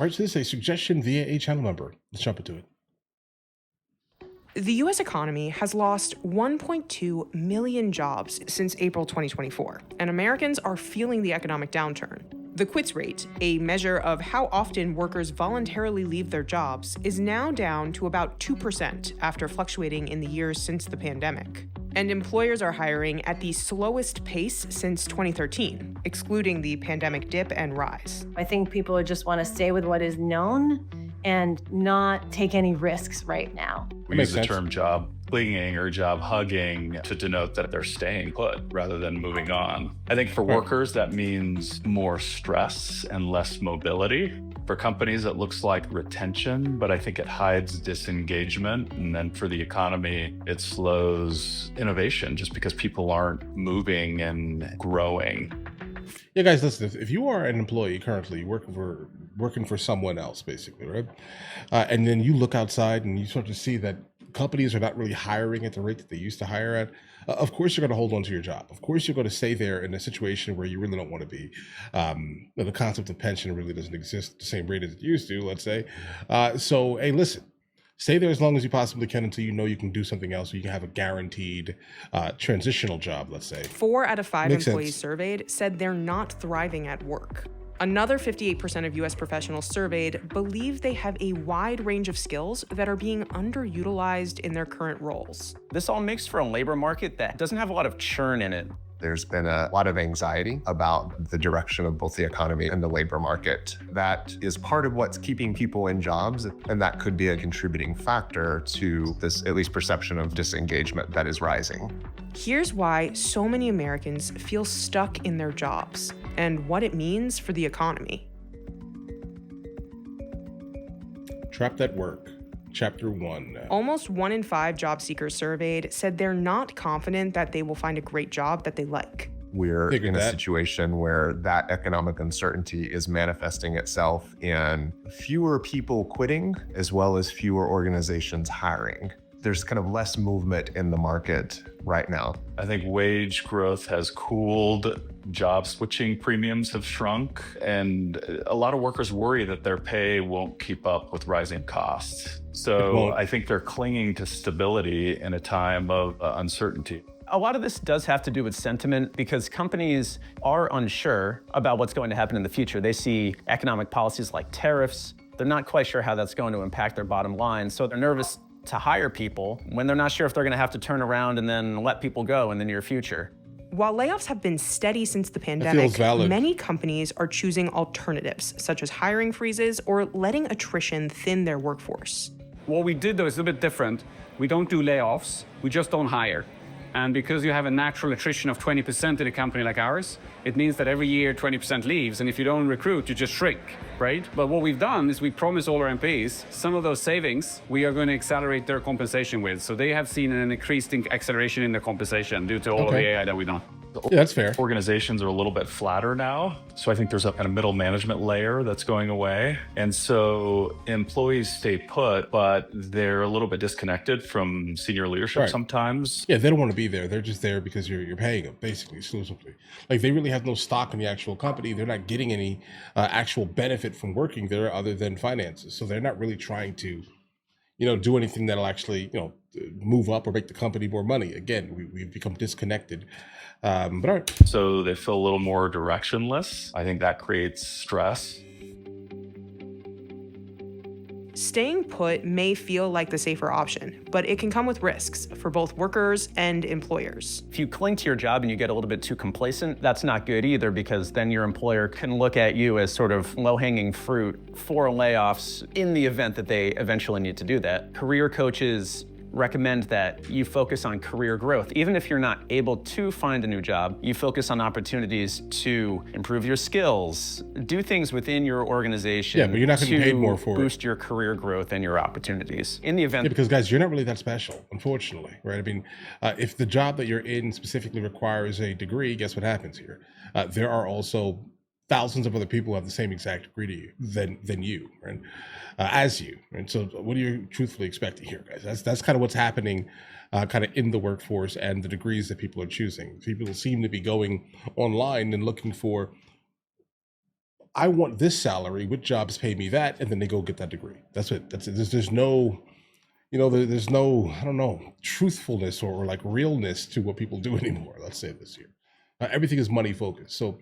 All right, so this is a suggestion via a channel member. Let's jump into it. The US economy has lost 1.2 million jobs since April 2024, and Americans are feeling the economic downturn. The quits rate, a measure of how often workers voluntarily leave their jobs, is now down to about 2% after fluctuating in the years since the pandemic. And employers are hiring at the slowest pace since 2013, excluding the pandemic dip and rise. I think people just want to stay with what is known and not take any risks right now. We use the term job clinging or job hugging to denote that they're staying put rather than moving on. I think for workers, that means more stress and less mobility. For companies, it looks like retention, but I think it hides disengagement. And then for the economy, it slows innovation just because people aren't moving and growing. Yeah, guys, listen. If you are an employee currently working for someone else, basically, right, and then you look outside and you start to see that companies are not really hiring at the rate that they used to hire at, of course you're going to hold on to your job. Of course you're going to stay there in a situation where you really don't want to be. The concept of pension really doesn't exist at the same rate as it used to, let's say. So, hey, listen. Stay there as long as you possibly can until you know you can do something else, or you can have a guaranteed transitional job, let's say. 4 out of 5 Makes employees sense. surveyed said they're not thriving at work. Another 58% of US professionals surveyed believe they have a wide range of skills that are being underutilized in their current roles. This all makes for a labor market that doesn't have a lot of churn in it. There's been a lot of anxiety about the direction of both the economy and the labor market. That is part of what's keeping people in jobs, and that could be a contributing factor to this, at least, perception of disengagement that is rising. Here's why so many Americans feel stuck in their jobs and what it means for the economy. Trapped at work. Chapter 1. Almost 1 in 5 job seekers surveyed said they're not confident that they will find a great job that they like. We're in a situation where that economic uncertainty is manifesting itself in fewer people quitting, as well as fewer organizations hiring. There's kind of less movement in the market right now. I think wage growth has cooled, job switching premiums have shrunk, and a lot of workers worry that their pay won't keep up with rising costs. So I think they're clinging to stability in a time of uncertainty. A lot of this does have to do with sentiment because companies are unsure about what's going to happen in the future. They see economic policies like tariffs. They're not quite sure how that's going to impact their bottom line. So they're nervous to hire people when they're not sure if they're going to have to turn around and then let people go in the near future. While layoffs have been steady since the pandemic, many companies are choosing alternatives, such as hiring freezes or letting attrition thin their workforce. What we did, though, is a bit different. We don't do layoffs, we just don't hire. And because you have a natural attrition of 20% in a company like ours, it means that every year 20% leaves, and if you don't recruit, you just shrink, right? But what we've done is we promise all our employees some of those savings we are going to accelerate their compensation with. So they have seen an increased acceleration in their compensation due to all of the AI that we've done. Yeah, that's fair. Organizations are a little bit flatter now. So I think there's a kind of middle management layer that's going away. And so employees stay put, but they're a little bit disconnected from senior leadership sometimes. Yeah, they don't want to be there. They're just there because you're paying them, basically, exclusively. Like, they really have no stock in the actual company. They're not getting any actual benefit from working there other than finances. So they're not really trying to, do anything that'll actually, move up or make the company more money. Again, we've become disconnected. But all right. So they feel a little more directionless. I think that creates stress. Staying put may feel like the safer option, but it can come with risks for both workers and employers. If you cling to your job and you get a little bit too complacent, that's not good either, because then your employer can look at you as sort of low-hanging fruit for layoffs in the event that they eventually need to do that. Career coaches recommend that you focus on career growth. Even if you're not able to find a new job, you focus on opportunities to improve your skills, do things within your organization but you're not getting paid more for it. Boost your career growth and your opportunities. In the event... Yeah, because guys, you're not really that special, unfortunately, right? I mean, if the job that you're in specifically requires a degree, guess what happens here? There are also thousands of other people who have the same exact degree to you than you, right? As you. And so what are you truthfully expecting here, guys? That's kind of what's happening kind of in the workforce and the degrees that people are choosing. People seem to be going online and looking for I want this salary, which jobs pay me that, and then they go get that degree. That's it. That's it. There's no, there's no, I don't know, truthfulness or like realness to what people do anymore. Let's say this year. Everything is money focused. So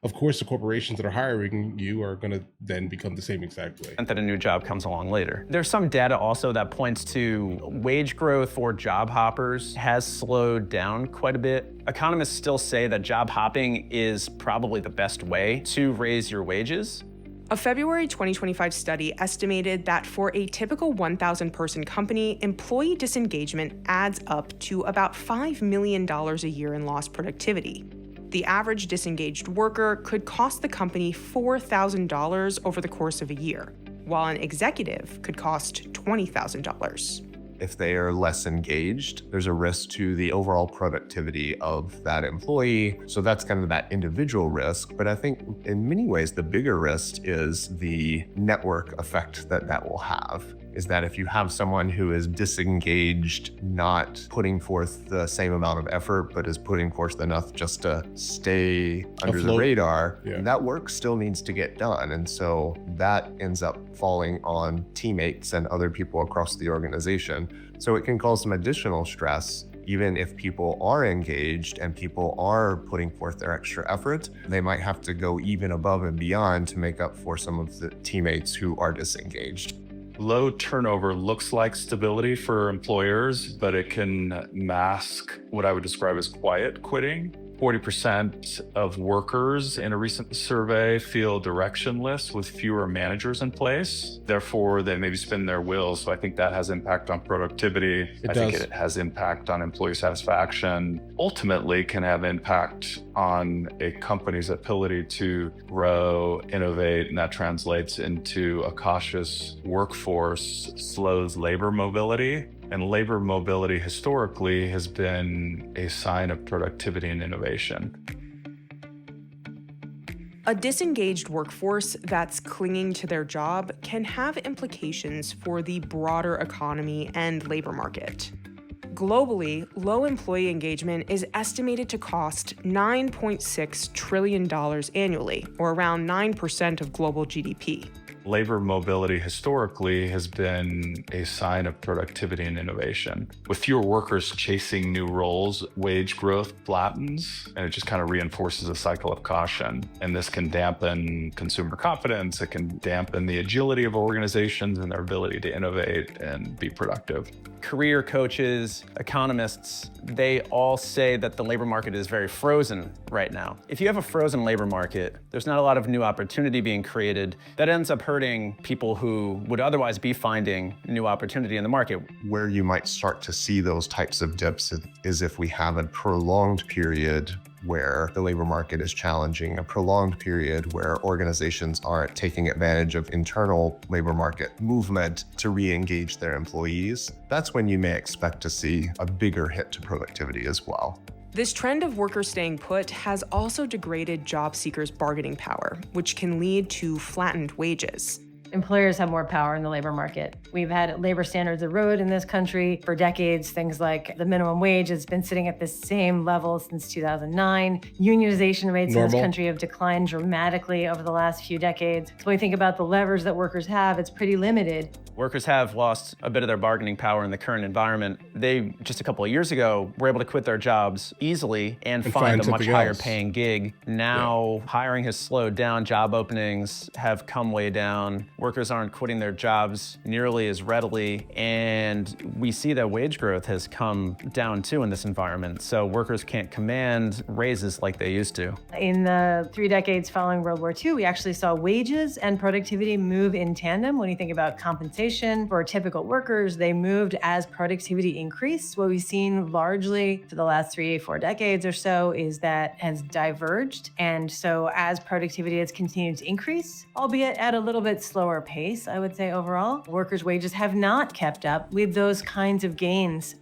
of course, the corporations that are hiring you are going to then become the same exact way. And that a new job comes along later. There's some data also that points to wage growth for job hoppers has slowed down quite a bit. Economists still say that job hopping is probably the best way to raise your wages. A February 2025 study estimated that for a typical 1,000-person company, employee disengagement adds up to about $5 million a year in lost productivity. The average disengaged worker could cost the company $4,000 over the course of a year, while an executive could cost $20,000. If they are less engaged, there's a risk to the overall productivity of that employee. So that's kind of that individual risk. But I think in many ways, the bigger risk is the network effect that will have. Is that if you have someone who is disengaged, not putting forth the same amount of effort, but is putting forth enough just to stay under the radar, that work still needs to get done. And so that ends up falling on teammates and other people across the organization. So it can cause some additional stress. Even if people are engaged and people are putting forth their extra effort, they might have to go even above and beyond to make up for some of the teammates who are disengaged. Low turnover looks like stability for employers, but it can mask what I would describe as quiet quitting. 40% of workers in a recent survey feel directionless with fewer managers in place. Therefore, they maybe spin their wheels. So I think that has impact on productivity. I think it has impact on employee satisfaction. Ultimately, can have impact on a company's ability to grow, innovate, and that translates into a cautious workforce, slows labor mobility. And labor mobility historically has been a sign of productivity and innovation. A disengaged workforce that's clinging to their job can have implications for the broader economy and labor market. Globally, low employee engagement is estimated to cost $9.6 trillion annually, or around 9% of global GDP. Labor mobility historically has been a sign of productivity and innovation. With fewer workers chasing new roles, wage growth flattens, and it just kind of reinforces a cycle of caution. And this can dampen consumer confidence. It can dampen the agility of organizations and their ability to innovate and be productive. Career coaches, economists, they all say that the labor market is very frozen right now. If you have a frozen labor market, there's not a lot of new opportunity being created. That ends up hurting people who would otherwise be finding new opportunity in the market. Where you might start to see those types of dips is if we have a prolonged period where the labor market is challenging, a prolonged period where organizations aren't taking advantage of internal labor market movement to re-engage their employees. That's when you may expect to see a bigger hit to productivity as well. This trend of workers staying put has also degraded job seekers' bargaining power, which can lead to flattened wages. Employers have more power in the labor market. We've had labor standards erode in this country for decades. Things like the minimum wage has been sitting at the same level since 2009. Unionization rates in this country have declined dramatically over the last few decades. So when you think about the levers that workers have, it's pretty limited. Workers have lost a bit of their bargaining power in the current environment. They, just a couple of years ago, were able to quit their jobs easily and find a much higher paying gig. Now, hiring has slowed down. Job openings have come way down. Workers aren't quitting their jobs nearly as readily. And we see that wage growth has come down too in this environment. So workers can't command raises like they used to. In the 3 decades following World War II, we actually saw wages and productivity move in tandem. When you think about compensation for typical workers, they moved as productivity increased. What we've seen largely for the last 3-4 decades or so is that has diverged. And so as productivity has continued to increase, albeit at a little bit slower pace, I would say overall, workers' wages have not kept up with those kinds of gains.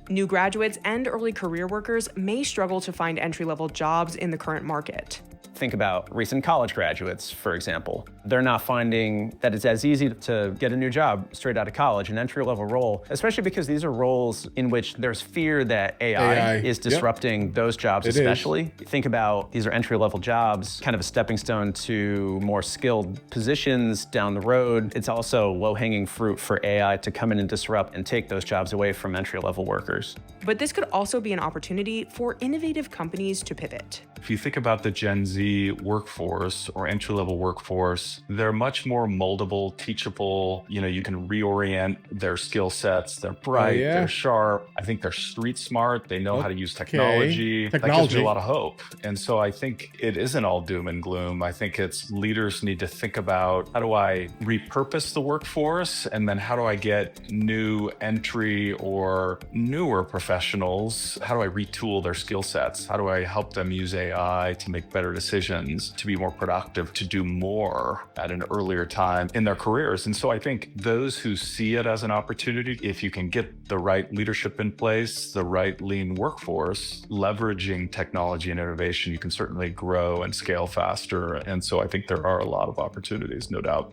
New graduates and early career workers may struggle to find entry-level jobs in the current market. Think about recent college graduates, for example. They're not finding that it's as easy to get a new job straight out of college, an entry-level role, especially because these are roles in which there's fear that AI is disrupting those jobs especially. Think about these are entry-level jobs, kind of a stepping stone to more skilled positions down the road. It's also low-hanging fruit for AI to come in and disrupt and take those jobs away from entry-level workers. But this could also be an opportunity for innovative companies to pivot. If you think about the Gen Z workforce or entry-level workforce, they're much more moldable, teachable. You can reorient their skill sets. They're bright, they're sharp. I think they're street smart. They know how to use technology. That gives me a lot of hope. And so I think it isn't all doom and gloom. I think it's leaders need to think about, how do I repurpose the workforce? And then how do I get new entry or newer professionals? How do I retool their skill sets? How do I help them use AI to make better decisions, to be more productive, to do more at an earlier time in their careers? And so I think those who see it as an opportunity, if you can get the right leadership in place, the right lean workforce, leveraging technology and innovation, you can certainly grow and scale faster. And so I think there are a lot of opportunities, no doubt.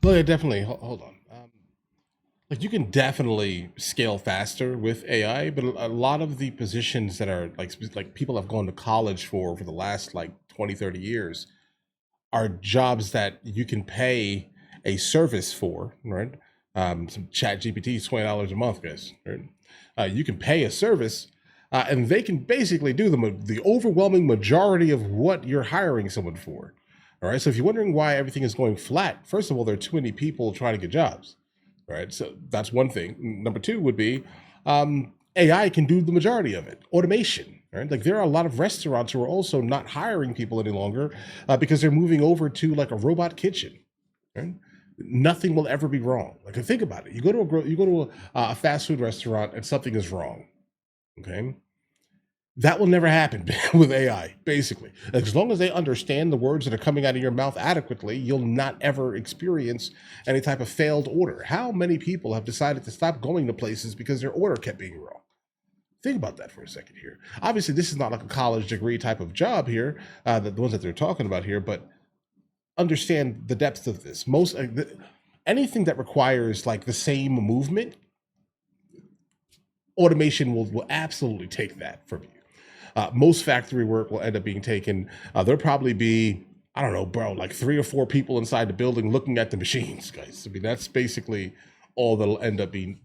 Well, yeah, definitely. Hold on. Like you can definitely scale faster with AI, but a lot of the positions that are like people have gone to college for the last like 20, 30 years are jobs that you can pay a service for, right? Some chat GPT is $20 a month, guys, right? You can pay a service and they can basically do the overwhelming majority of what you're hiring someone for. All right. So if you're wondering why everything is going flat, first of all, there are too many people trying to get jobs. Right, so that's one thing. Number two would be AI can do the majority of it. Automation, right? Like there are a lot of restaurants who are also not hiring people any longer because they're moving over to like a robot kitchen. Right? Nothing will ever be wrong. Like think about it. You go to a fast food restaurant and something is wrong. Okay, that will never happen with AI. Basically, as long as they understand the words that are coming out of your mouth adequately, you'll not ever experience any type of failed order. How many people have decided to stop going to places because their order kept being wrong? Think about that for a second here. Obviously, this is not like a college degree type of job here, the ones that they're talking about here, but understand the depth of this. Anything that requires like the same movement, automation will absolutely take that from you. Most factory work will end up being taken. There'll probably be, I don't know, bro, like 3 or 4 people inside the building looking at the machines, guys. I mean, that's basically all that'll end up being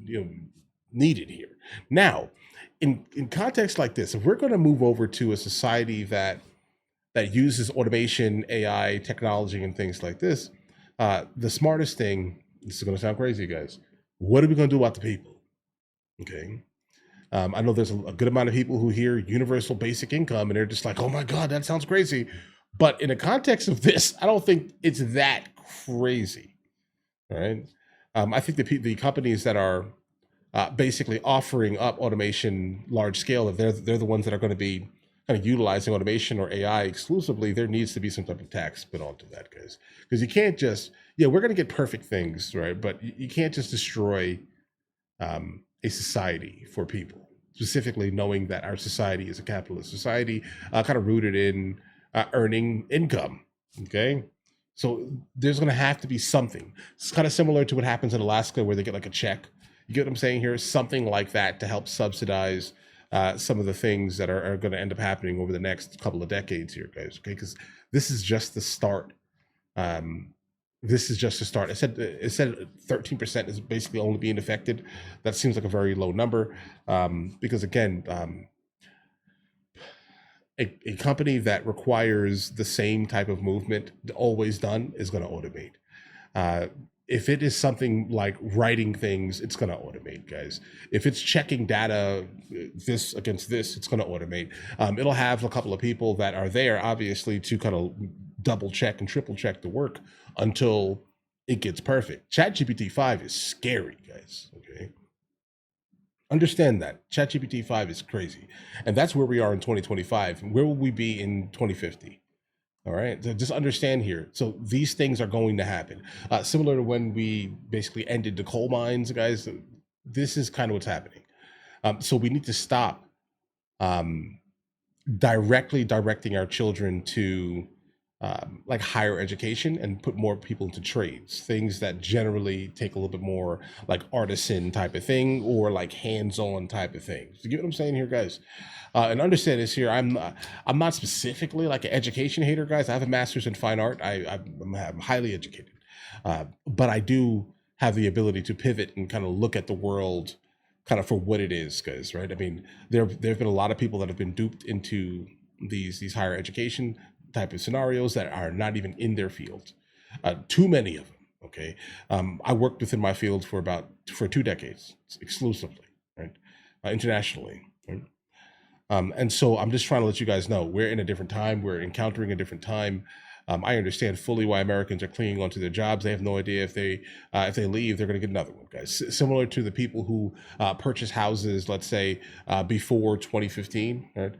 needed here. Now, in context like this, if we're going to move over to a society that uses automation, AI, technology, and things like this, the smartest thing, this is going to sound crazy, guys, what are we going to do about the people? Okay. I know there's a good amount of people who hear universal basic income and they're just like, oh my God, that sounds crazy. But in the context of this, I don't think it's that crazy, right? I think the companies that are basically offering up automation large scale, if they're the ones that are going to be kind of utilizing automation or AI exclusively, there needs to be some type of tax put onto that, guys. Because you can't just, we're going to get perfect things, right? But you can't just destroy a society for people. Specifically knowing that our society is a capitalist society, kind of rooted in earning income, okay? So there's gonna have to be something. It's kind of similar to what happens in Alaska where they get like a check. You get what I'm saying here? Something like that to help subsidize some of the things that are gonna end up happening over the next couple of decades here, guys, okay? Because this is just the start. This is just a start. It said 13% is basically only being affected. That seems like a very low number because again, a company that requires the same type of movement always done is going to automate. If it is something like writing things, it's going to automate, guys. If it's checking data, this against this, it's going to automate. It'll have a couple of people that are there, obviously, to kind of double check and triple check the work until it gets perfect. ChatGPT 5 is scary, guys, okay? Understand that. ChatGPT 5 is crazy. And that's where we are in 2025. Where will we be in 2050? All right, so just understand here. So these things are going to happen. Similar to when we basically ended the coal mines, guys, this is kind of what's happening. So we need to stop directly directing our children to like higher education and put more people into trades, things that generally take a little bit more like artisan type of thing or like hands-on type of things. You get what I'm saying here, guys? And understand this here. I'm not specifically like an education hater, guys. I have a master's in fine art. I'm highly educated, but I do have the ability to pivot and kind of look at the world kind of for what it is, guys. Right? I mean, there've been a lot of people that have been duped into these higher education type of scenarios that are not even in their field. Too many of them. Okay, I worked within my field for 2 decades exclusively, right, internationally. Right? And so I'm just trying to let you guys know we're in a different time. We're encountering a different time. I understand fully why Americans are clinging onto their jobs. They have no idea if they leave, they're going to get another one, guys. Similar to the people who purchase houses, let's say before 2015, right?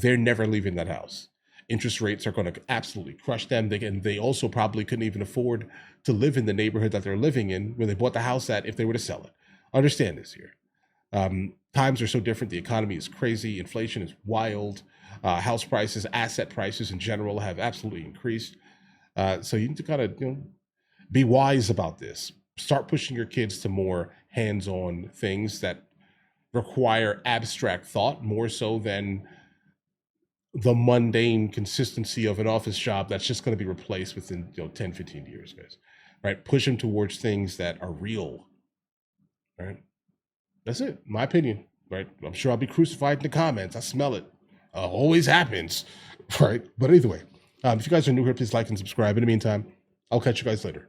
They're never leaving that house. Interest rates are going to absolutely crush them. They also probably couldn't even afford to live in the neighborhood that they're living in where they bought the house at if they were to sell it. Understand this here. Times are so different. The economy is crazy. Inflation is wild. House prices, asset prices in general have absolutely increased. So you need to kind of be wise about this. Start pushing your kids to more hands-on things that require abstract thought more so than the mundane consistency of an office job that's just going to be replaced within 10, 15 years, guys. Right? Push them towards things that are real. Right? That's it. My opinion. Right? I'm sure I'll be crucified in the comments. I smell it. Always happens. Right? But either way, if you guys are new here, please like and subscribe. In the meantime, I'll catch you guys later.